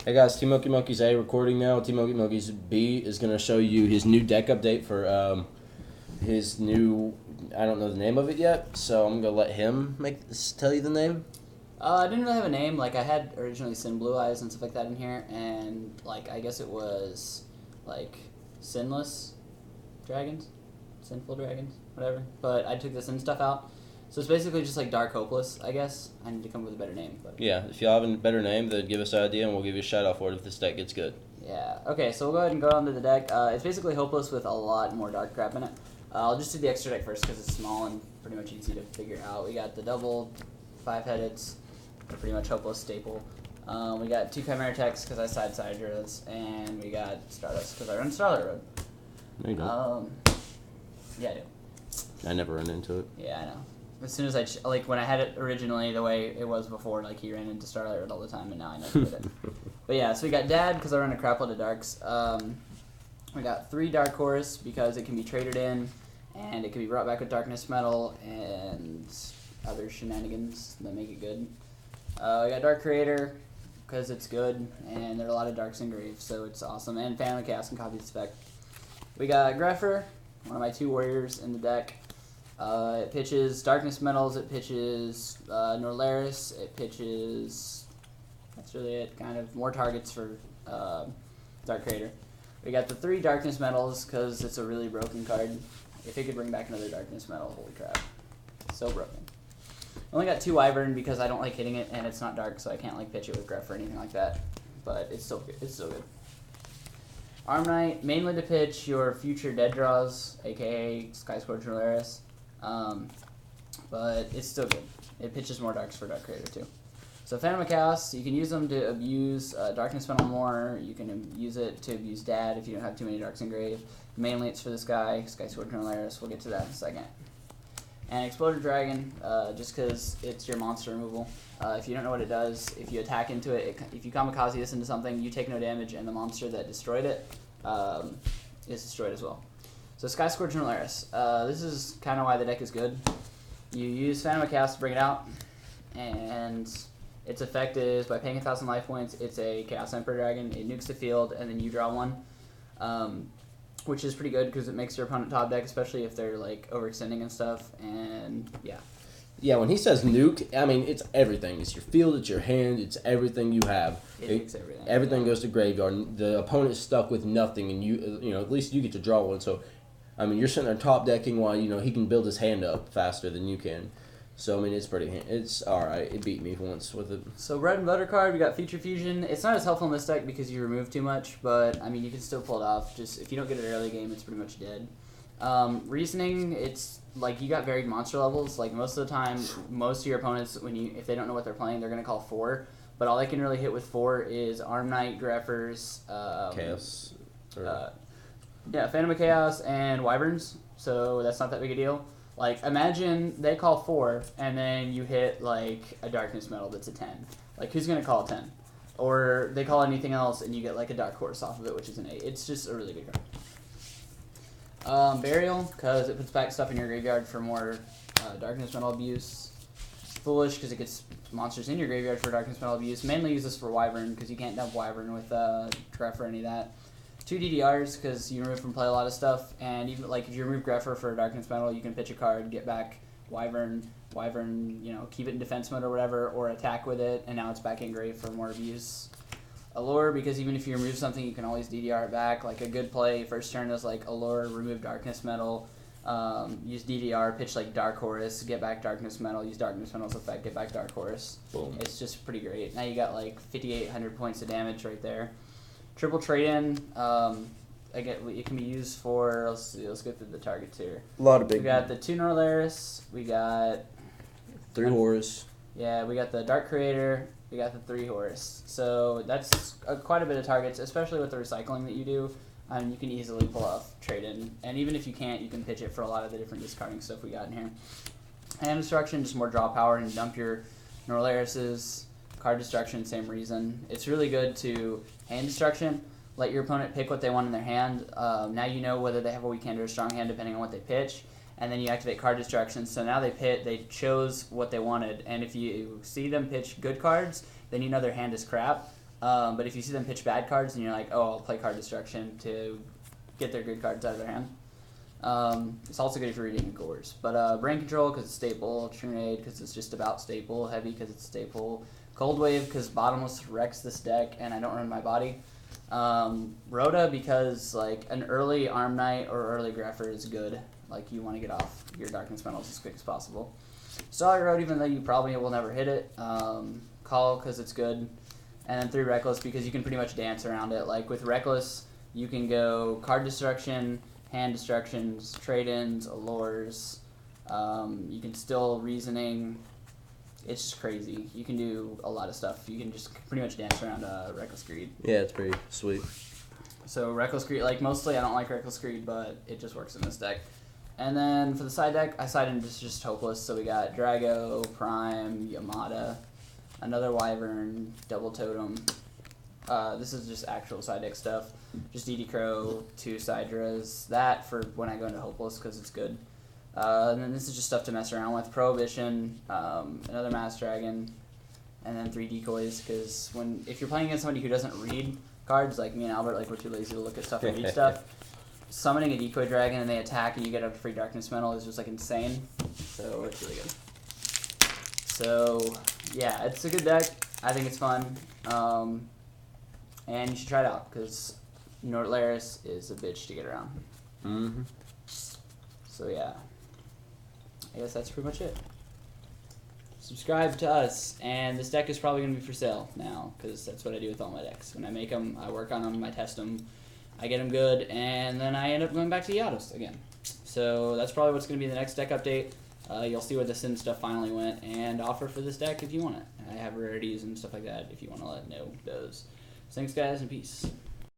Hey guys, Team Monkey Monkeys A recording now. Team Monkey Monkeys B is going to show you his new deck update for his new. I don't know the name of it yet, so I'm going to let him tell you the name. I didn't really have a name. Like, I had originally Sin Blue Eyes and stuff like that in here, and like I guess it was like Sinless Dragons, Sinful Dragons, whatever. But I took the Sin stuff out, so it's basically just like Dark Hopeless. I guess I need to come up with a better name. But Yeah, if y'all have a better name, then give us an idea, and we'll give you a shout out for it if this deck gets good. yeah, okay. So we'll go ahead and go on to the deck. It's basically Hopeless with a lot more dark crap in it. I'll just do the extra deck first because it's small and pretty much easy to figure out. We got the double 5-headeds. They're pretty much Hopeless staple. We got 2 Chimera Techs because I side those, and we got Stardust because I run Starlight Road. There you go. Yeah, I do. I never run into it. Yeah, I know. As soon as when I had it originally the way it was before, like he ran into Starlight Road all the time, and now I never did it. But yeah, so we got Dad because I run a crap load of darks. We got 3 Dark Horse because it can be traded in, and it can be brought back with Darkness Metal and other shenanigans that make it good. We got Dark Creator because it's good, and there are a lot of darks engraved, so it's awesome. And Phantom of Chaos can copy the spec. We got Grepher, one of my 2 warriors in the deck. It pitches Darkness Metals, it pitches Norlaris, it pitches... That's really it, kind of. More targets for Dark Creator. We got the 3 Darkness Metals because it's a really broken card. If it could bring back another Darkness Metal, holy crap. So broken. I only got 2 Wyvern because I don't like hitting it and it's not dark, so I can't like pitch it with Greph or anything like that. But it's still good. It's still good. Arm Knight, mainly to pitch your future dead draws, aka Sky Scorch and Norlaris. But it's still good. It pitches more darks for Dark Creator too. So Phantom of Chaos, you can use them to abuse Darkness Metal more. You can use it to abuse Dad if you don't have too many darks engraved. Mainly it's for this guy, Sky Scorch and Norlaris. We'll get to that in a second. And Exploded Dragon, just because it's your monster removal. If you don't know what it does, if you attack into it, if you kamikaze this into something, you take no damage, and the monster that destroyed it is destroyed as well. So Sky Scorch and Norlaris. This is kind of why the deck is good. You use Phantom of Chaos to bring it out, and its effect is by paying 1,000 life points, it's a Chaos Emperor Dragon. It nukes the field, and then you draw one. Which is pretty good because it makes your opponent top deck, especially if they're like overextending and stuff. And yeah. Yeah, when he says nuke, I mean it's everything. It's your field, it's your hand, it's everything you have. It nukes everything. Everything goes to graveyard. The opponent's stuck with nothing, and you know at least you get to draw one. So, I mean you're sitting there top decking while he can build his hand up faster than you can. So, I mean, it's alright. It beat me once with it. So, Bread and Butter card, we got Future Fusion. It's not as helpful in this deck because you remove too much, but, I mean, you can still pull it off. Just, if you don't get it early game, it's pretty much dead. Reasoning, it's, like, you got varied monster levels. Like, most of the time, most of your opponents, if they don't know what they're playing, they're going to call 4. But all they can really hit with 4 is Arm Knight, Greffers, Chaos. Phantom of Chaos, and Wyverns. So, that's not that big a deal. Like, imagine they call 4, and then you hit, like, a Darkness Metal that's a 10. Like, who's going to call a 10? Or they call anything else, and you get, like, a Dark Horse off of it, which is an 8. It's just a really good card. Burial, because it puts back stuff in your graveyard for more Darkness Metal abuse. Foolish, because it gets monsters in your graveyard for Darkness Metal abuse. Mainly use this for Wyvern, because you can't dump Wyvern with Greph or any of that. 2 DDRs because you remove from play a lot of stuff, and even like if you remove Grepher for Darkness Metal, you can pitch a card, get back Wyvern, keep it in defense mode or whatever, or attack with it, and now it's back engraved for more abuse. Allure because even if you remove something, you can always DDR it back. Like a good play first turn is like Allure, remove Darkness Metal, use DDR, pitch like Dark Horus, get back Darkness Metal, use Darkness Metal's effect, get back Dark Horus. Boom. It's just pretty great. Now you got like 5,800 points of damage right there. Triple trade-in, again, it can be used for, let's go through the targets here. A lot of big. We got the 2 Norlaris, we got 3 Horus. Yeah, we got the Dark Creator, we got the 3 Horus. So that's quite a bit of targets, especially with the recycling that you do. You can easily pull off trade-in. And even if you can't, you can pitch it for a lot of the different discarding stuff we got in here. Hand Destruction, just more draw power and dump your Norlarises. Card Destruction, same reason. It's really good to Hand Destruction. Let your opponent pick what they want in their hand. Now you know whether they have a weak hand or a strong hand depending on what they pitch. And then you activate Card Destruction. So now they chose what they wanted. And if you see them pitch good cards, then you know their hand is crap. But if you see them pitch bad cards and you're like, oh, I'll play card destruction to get their good cards out of their hand. It's also good if you're reading Gores. But Brain Control because it's staple, Trunade because it's just about staple, Heavy because it's staple, Cold Wave because Bottomless wrecks this deck and I don't run my body. Rhoda because like an early Arm Knight or early Greffer is good. Like you want to get off your Darkness Metals as quick as possible. Starlight Road even though you probably will never hit it. Call because it's good. And then 3 Reckless because you can pretty much dance around it. Like with Reckless, you can go card destruction, hand destructions, trade-ins, allures. You can still reasoning. It's just crazy. You can do a lot of stuff. You can just pretty much dance around Reckless Greed. Yeah, it's pretty sweet. So Reckless Greed, like mostly I don't like Reckless Greed, but it just works in this deck. And then for the side deck, I side in just Hopeless. So we got Drago, Prime, Yamada, another Wyvern, Double Totem. This is just actual side deck stuff. Just DD Crow, 2 Sidras. That for when I go into Hopeless because it's good. And then this is just stuff to mess around with. Prohibition, another Mass Dragon, and then 3 decoys. Because if you're playing against somebody who doesn't read cards, like me and Albert, like we're too lazy to look at stuff and read stuff, summoning a decoy dragon and they attack and you get a free Darkness Metal is just like insane. So it's really good. So yeah, it's a good deck. I think it's fun. And you should try it out because Nordlaris is a bitch to get around. Mm-hmm. So yeah, I guess that's pretty much it. Subscribe to us, and this deck is probably going to be for sale now because that's what I do with all my decks. When I make them, I work on them, I test them, I get them good, and then I end up going back to Yados again. So that's probably what's going to be the next deck update. You'll see where the Sin stuff finally went, and offer for this deck if you want it. I have rarities and stuff like that if you want to know those. So thanks guys, and peace.